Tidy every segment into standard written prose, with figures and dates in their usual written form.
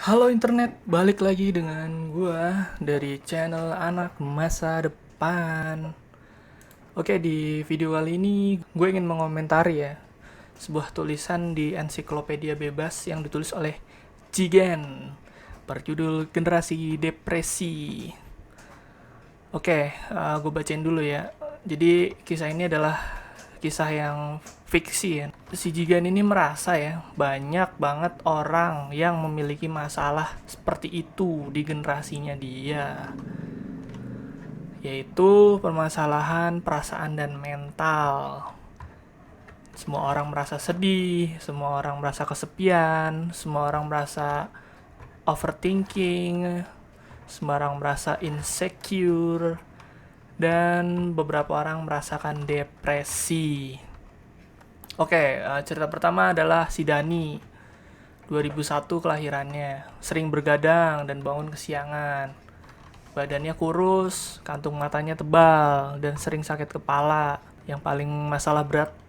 Halo internet, balik lagi dengan gua dari channel Anak Masa Depan. Oke, di video kali ini gue ingin mengomentari ya sebuah tulisan di ensiklopedia bebas yang ditulis oleh Jigen berjudul Generasi Depresi. Oke, gue bacain dulu ya. Jadi kisah ini adalah kisah yang fiksi ya. Si Jigan ini merasa ya banyak banget orang yang memiliki masalah seperti itu di generasinya dia, yaitu permasalahan perasaan dan mental. Semua orang merasa sedih, semua orang merasa kesepian, semua orang merasa overthinking, semua orang merasa insecure, dan beberapa orang merasakan depresi. Oke, cerita pertama adalah si Dani. 2001 kelahirannya. Sering bergadang dan bangun kesiangan. Badannya kurus, kantung matanya tebal, dan sering sakit kepala.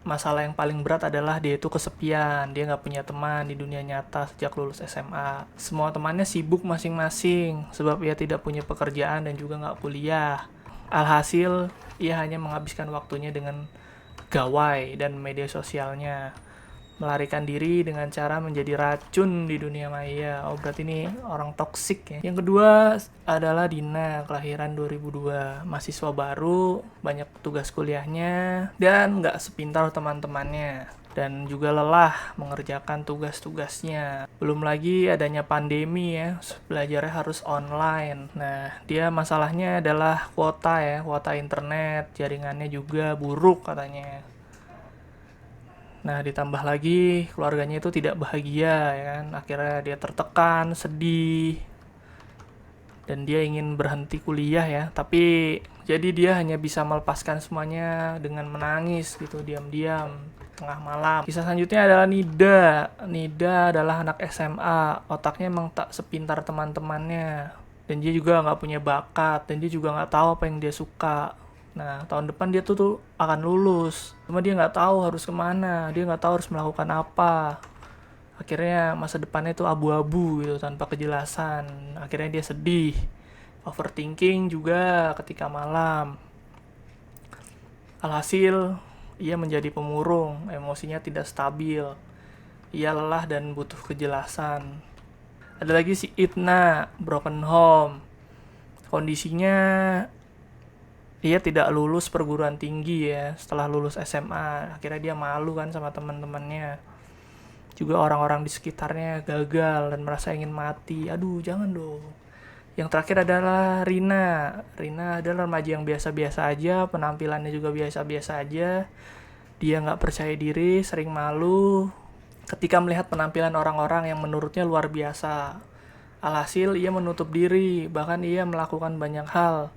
Masalah yang paling berat adalah dia itu kesepian. Dia nggak punya teman di dunia nyata sejak lulus SMA. Semua temannya sibuk masing-masing, sebab ia tidak punya pekerjaan dan juga nggak kuliah. Alhasil, ia hanya menghabiskan waktunya dengan gawai dan media sosialnya, melarikan diri dengan cara menjadi racun di dunia maya. Oh, berarti ini orang toksik ya. Yang kedua adalah Dina, kelahiran 2002, mahasiswa baru, banyak tugas kuliahnya, dan nggak sepintar teman-temannya. Dan juga lelah mengerjakan tugas-tugasnya. Belum lagi adanya pandemi ya, belajarnya harus online. Nah, dia masalahnya adalah kuota ya, kuota internet, jaringannya juga buruk katanya. Nah, ditambah lagi keluarganya itu tidak bahagia ya kan. Akhirnya dia tertekan, sedih, dan dia ingin berhenti kuliah ya. Tapi jadi dia hanya bisa melepaskan semuanya dengan menangis gitu, diam-diam tengah malam. Kisah selanjutnya adalah Nida. Nida adalah anak SMA. Otaknya emang tak sepintar teman-temannya. Dan dia juga nggak punya bakat. Dan dia juga nggak tahu apa yang dia suka. Nah, tahun depan dia tuh akan lulus. Cuma dia nggak tahu harus kemana. Dia nggak tahu harus melakukan apa. Akhirnya masa depannya itu abu-abu gitu, tanpa kejelasan. Akhirnya dia sedih. Overthinking juga ketika malam. Alhasil, ia menjadi pemurung. Emosinya tidak stabil. Ia lelah dan butuh kejelasan. Ada lagi si Itna, broken home. Kondisinya dia tidak lulus perguruan tinggi ya setelah lulus SMA. Akhirnya dia malu kan sama teman-temannya. Juga orang-orang di sekitarnya gagal dan merasa ingin mati. Aduh, jangan dong. Yang terakhir adalah Rina. Rina adalah remaja yang biasa-biasa aja, penampilannya juga biasa-biasa aja. Dia nggak percaya diri, sering malu ketika melihat penampilan orang-orang yang menurutnya luar biasa. Alhasil ia menutup diri, bahkan ia melakukan banyak hal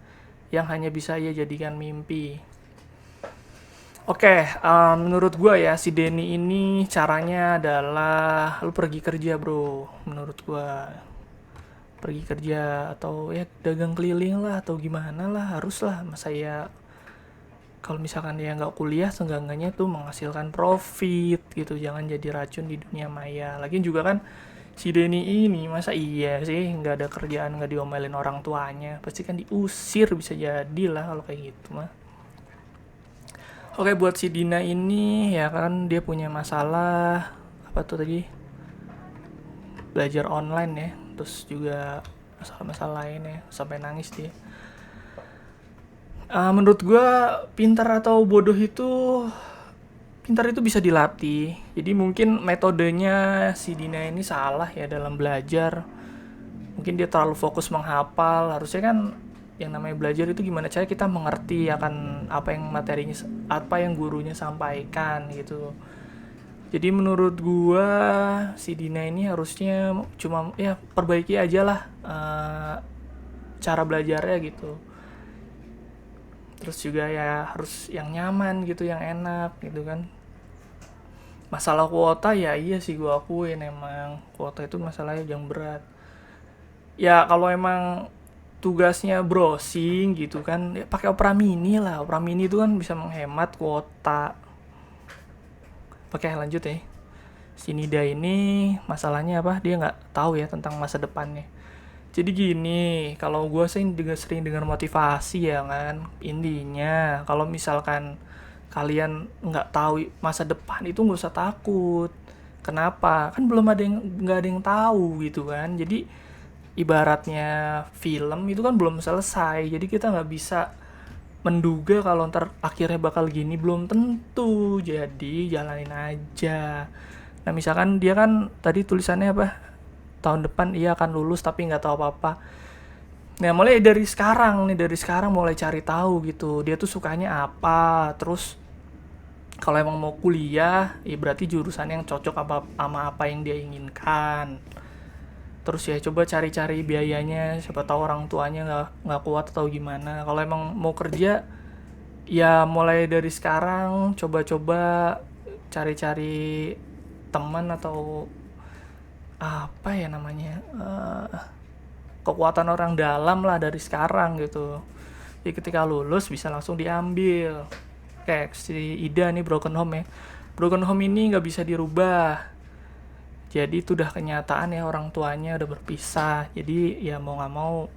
yang hanya bisa ia jadikan mimpi. Oke, menurut gue ya si Denny ini caranya adalah lu pergi kerja bro. Menurut gue pergi kerja atau ya dagang keliling lah atau gimana lah, haruslah. Masa ya kalau misalkan dia nggak kuliah, seenggak-enggaknya tuh menghasilkan profit gitu, jangan jadi racun di dunia maya. Lagian juga kan si Denny ini masa iya sih nggak ada kerjaan, nggak diomelin orang tuanya, pasti kan diusir, bisa jadi lah kalau kayak gitu mah. Oke, buat si Dina ini ya kan dia punya masalah apa tuh tadi, belajar online ya, terus juga masalah-masalah lain ya, sampai nangis dia. Menurut gue pintar atau bodoh itu, pintar itu bisa dilatih. Jadi mungkin metodenya si Dina ini salah ya dalam belajar. Mungkin dia terlalu fokus menghafal. Harusnya kan yang namanya belajar itu gimana cara kita mengerti akan apa yang materinya, apa yang gurunya sampaikan gitu. Jadi menurut gua si Dina ini harusnya cuma ya perbaiki aja lah cara belajarnya gitu. Terus juga ya harus yang nyaman gitu, yang enak gitu kan. Masalah kuota ya iya sih gue akuin, emang kuota itu masalahnya yang berat. Ya kalau emang tugasnya browsing gitu kan ya pakai Opera Mini lah. Opera Mini itu kan bisa menghemat kuota. Oke, lanjut ya. Si Nida ini masalahnya apa? Dia nggak tahu ya tentang masa depannya. Jadi gini, kalau gue sih juga sering dengar motivasi ya kan. Intinya kalau misalkan kalian nggak tahu masa depan itu nggak usah takut. Kenapa? Kan belum ada yang nggak ada yang tahu gitu kan. Jadi ibaratnya film itu kan belum selesai. Jadi kita nggak bisa menduga kalau ntar akhirnya bakal gini, belum tentu. Jadi jalanin aja. Nah misalkan dia kan tadi tulisannya apa, tahun depan ia akan lulus tapi nggak tahu apa-apa. Nah mulai dari sekarang nih, dari sekarang mulai cari tahu gitu, dia tuh sukanya apa. Terus kalau emang mau kuliah ya berarti jurusan yang cocok apa sama apa yang dia inginkan. Terus ya coba cari-cari biayanya, siapa tahu orang tuanya nggak kuat atau gimana. Kalau emang mau kerja ya mulai dari sekarang coba-coba cari-cari teman atau apa ya namanya, kekuatan orang dalam lah dari sekarang gitu. Jadi ketika lulus bisa langsung diambil. Kayak si Ida nih broken home ya. Broken home ini nggak bisa dirubah. Jadi itu udah kenyataan ya, orang tuanya udah berpisah. Jadi ya mau nggak mau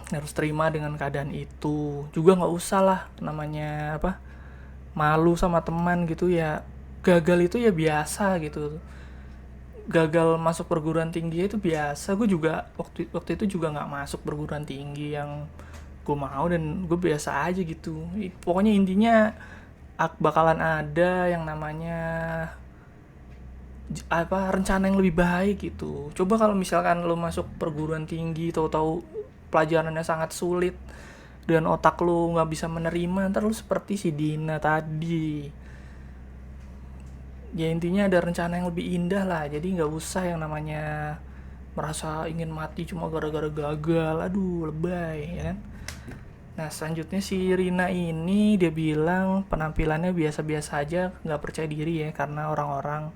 harus terima dengan keadaan itu. Juga nggak usah lah namanya apa, malu sama teman gitu ya. Gagal itu ya biasa gitu. Gagal masuk perguruan tinggi itu biasa. Gue juga waktu itu juga nggak masuk perguruan tinggi yang gue mau, dan gue biasa aja gitu. Pokoknya intinya bakalan ada yang namanya apa, rencana yang lebih baik gitu. Coba kalau misalkan lo masuk perguruan tinggi tahu-tahu pelajarannya sangat sulit dan otak lo nggak bisa menerima, ntar lo seperti si Dina tadi. Ya intinya ada rencana yang lebih indah lah. Jadi nggak usah yang namanya merasa ingin mati cuma gara-gara gagal. Aduh lebay ya kan. Nah selanjutnya si Rina ini dia bilang penampilannya biasa-biasa aja, nggak percaya diri ya karena orang-orang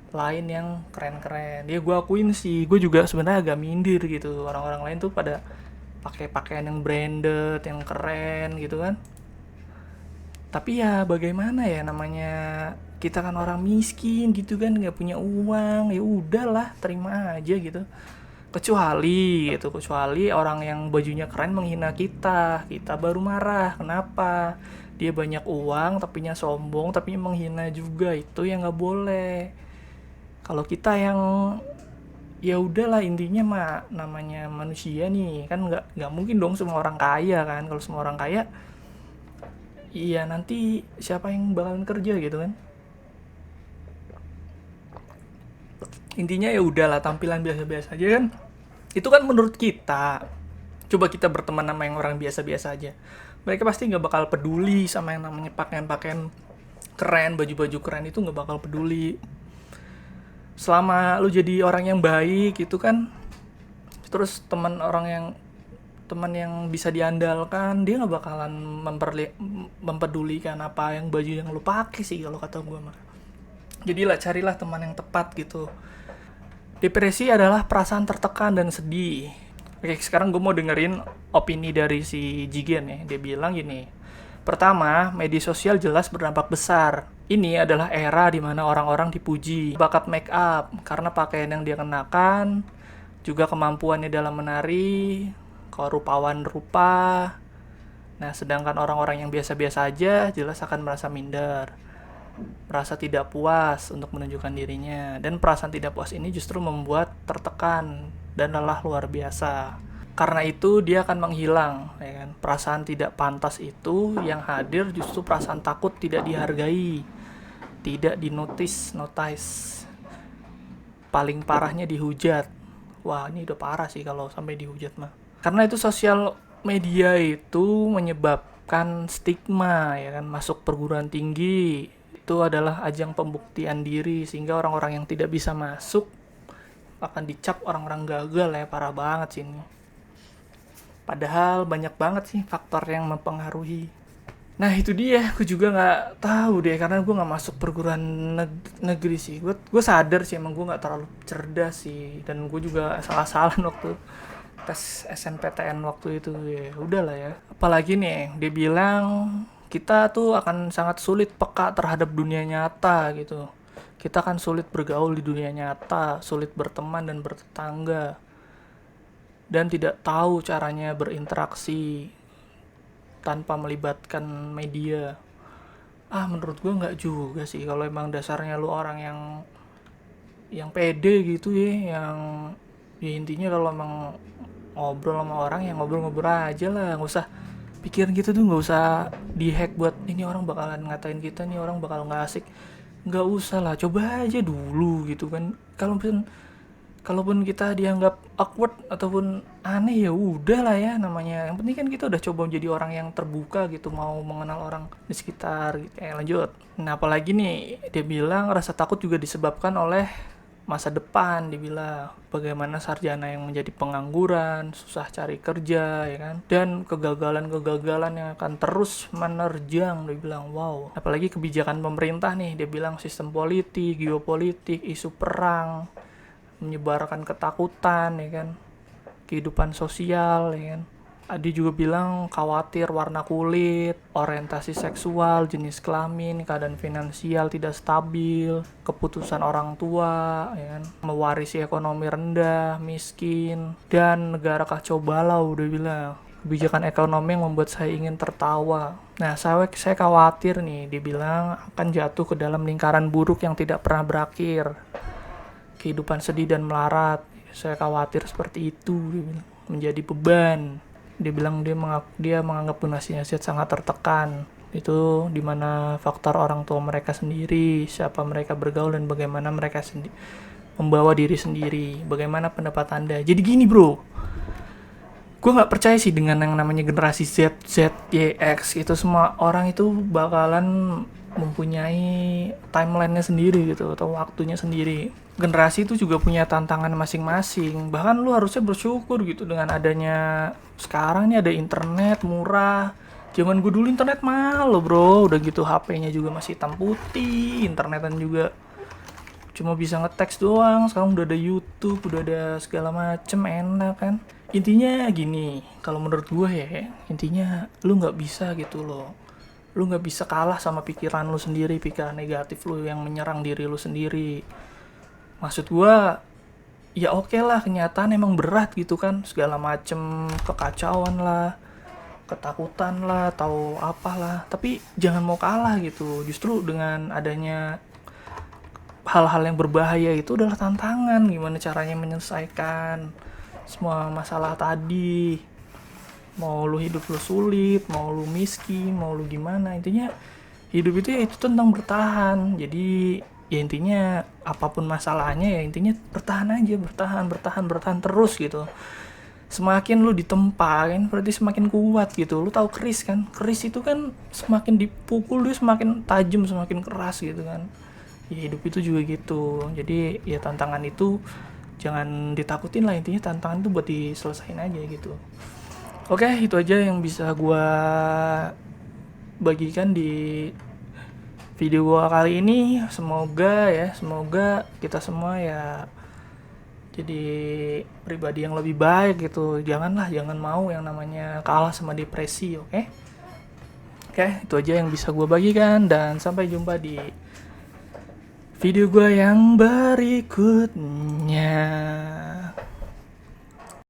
lain yang keren-keren. Dia gue akuin sih, gue juga sebenarnya agak minder gitu. Orang-orang lain tuh pada pakai pakaian yang branded, yang keren gitu kan. Tapi ya bagaimana ya, namanya kita kan orang miskin gitu kan, nggak punya uang, ya udahlah terima aja gitu. Kecuali orang yang bajunya keren menghina kita, kita baru marah. Kenapa? Dia banyak uang tapinya sombong, tapi menghina juga, itu yang nggak boleh. Kalau kita yang ya udahlah, intinya mah namanya manusia nih kan, nggak mungkin dong semua orang kaya kan. Kalau semua orang kaya iya nanti siapa yang bakalan kerja gitu kan. Intinya ya udahlah, tampilan biasa-biasa aja kan, itu kan menurut kita. Coba kita berteman sama yang orang biasa-biasa aja, mereka pasti nggak bakal peduli sama yang namanya pakaian-pakaian keren, baju-baju keren, itu nggak bakal peduli. Selama lu jadi orang yang baik itu kan, terus teman yang bisa diandalkan, dia nggak bakalan mempedulikan apa yang baju yang lu pakai sih kalau kata gue mah. Jadilah carilah teman yang tepat gitu. Depresi adalah perasaan tertekan dan sedih. Oke, sekarang gue mau dengerin opini dari si Jigen ya. Dia bilang gini. Pertama, media sosial jelas berdampak besar. Ini adalah era di mana orang-orang dipuji bakat make up karena pakaian yang dia kenakan, juga kemampuannya dalam menari, kerupawan rupa. Nah, sedangkan orang-orang yang biasa-biasa aja jelas akan merasa minder, merasa tidak puas untuk menunjukkan dirinya, dan perasaan tidak puas ini justru membuat tertekan dan lelah luar biasa. Karena itu dia akan menghilang ya kan. Perasaan tidak pantas itu yang hadir justru perasaan takut tidak dihargai, tidak notice. Paling parahnya dihujat. Wah ini udah parah sih kalau sampai dihujat mah. Karena itu sosial media itu menyebabkan stigma ya kan. Masuk perguruan tinggi itu adalah ajang pembuktian diri, sehingga orang-orang yang tidak bisa masuk akan dicap orang-orang gagal ya. Parah banget sih ini. Padahal banyak banget sih faktor yang mempengaruhi. Nah itu dia, aku juga nggak tahu deh karena gue nggak masuk perguruan negeri sih. Gue sadar sih emang gue nggak terlalu cerdas sih, dan gue juga salah-salahan waktu tes SNPTN waktu itu. Ya udahlah ya. Apalagi nih dia bilang kita tuh akan sangat sulit peka terhadap dunia nyata gitu. Kita kan sulit bergaul di dunia nyata, sulit berteman dan bertetangga, dan tidak tahu caranya berinteraksi tanpa melibatkan media. Menurut gue nggak juga sih, kalau emang dasarnya lu orang yang pede gitu ya, yang ya intinya kalau emang ngobrol sama orang ya ngobrol-ngobrol aja lah, nggak usah pikirin gitu tuh, nggak usah dihack buat ini orang bakalan ngatain kita, nih orang bakal nggak asik. Nggak usah lah, coba aja dulu gitu kan. Kalaupun kita dianggap awkward ataupun aneh, ya udah lah ya, namanya yang penting kan kita udah coba menjadi orang yang terbuka gitu, mau mengenal orang di sekitar gitu. Lanjut. Nah, apalagi nih, dia bilang rasa takut juga disebabkan oleh masa depan. Dia bilang bagaimana sarjana yang menjadi pengangguran, susah cari kerja ya kan, dan kegagalan-kegagalan yang akan terus menerjang. Dia bilang wow, apalagi kebijakan pemerintah nih, dia bilang sistem politik, geopolitik, isu perang menyebarkan ketakutan ya kan, kehidupan sosial ya kan. Adi juga bilang khawatir warna kulit, orientasi seksual, jenis kelamin, keadaan finansial tidak stabil, keputusan orang tua, ya kan, mewarisi ekonomi rendah, miskin, dan negara kacau balau. Udah bilang kebijakan ekonomi yang membuat saya ingin tertawa. Nah, saya khawatir nih, dia bilang akan jatuh ke dalam lingkaran buruk yang tidak pernah berakhir. Kehidupan sedih dan melarat. Saya khawatir seperti itu, dia bilang, menjadi beban. Dia bilang dia menganggap generasi Z sangat tertekan. Itu dimana faktor orang tua mereka sendiri, siapa mereka bergaul, dan bagaimana mereka membawa diri sendiri. Bagaimana pendapat Anda? Jadi gini bro, gue gak percaya sih dengan yang namanya generasi Z, Y, X. Itu semua orang itu bakalan mempunyai timeline-nya sendiri gitu, atau waktunya sendiri. Generasi itu juga punya tantangan masing-masing. Bahkan lu harusnya bersyukur gitu dengan adanya sekarang nih ada internet murah. Zaman gue dulu internet mahal loh bro, udah gitu HP-nya juga masih hitam putih, internetan juga cuma bisa nge-text doang. Sekarang udah ada YouTube, udah ada segala macem, enak kan. Intinya gini, kalau menurut gue ya, intinya lu nggak bisa gitu loh, lu nggak bisa kalah sama pikiran lu sendiri, pikiran negatif lu yang menyerang diri lu sendiri. Maksud gue, ya oke lah, kenyataan emang berat gitu kan, segala macem kekacauan lah, ketakutan lah, atau apalah, tapi jangan mau kalah gitu. Justru dengan adanya hal-hal yang berbahaya itu adalah tantangan, gimana caranya menyelesaikan semua masalah tadi. Mau lu hidup lu sulit, mau lu miskin, mau lu gimana, intinya hidup itu ya itu tentang bertahan. Jadi ya intinya apapun masalahnya ya intinya bertahan aja, bertahan terus gitu. Semakin lu ditempa kan berarti semakin kuat gitu. Lu tahu keris kan, keris itu kan semakin dipukul dia semakin tajam, semakin keras gitu kan. Ya hidup itu juga gitu. Jadi ya tantangan itu jangan ditakutin lah, intinya tantangan itu buat diselesain aja gitu. Oke, itu aja yang bisa gua bagikan di video gua kali ini. Semoga kita semua ya jadi pribadi yang lebih baik gitu. Jangan mau yang namanya kalah sama depresi, oke? Oke, itu aja yang bisa gua bagikan, dan sampai jumpa di video gua yang berikutnya.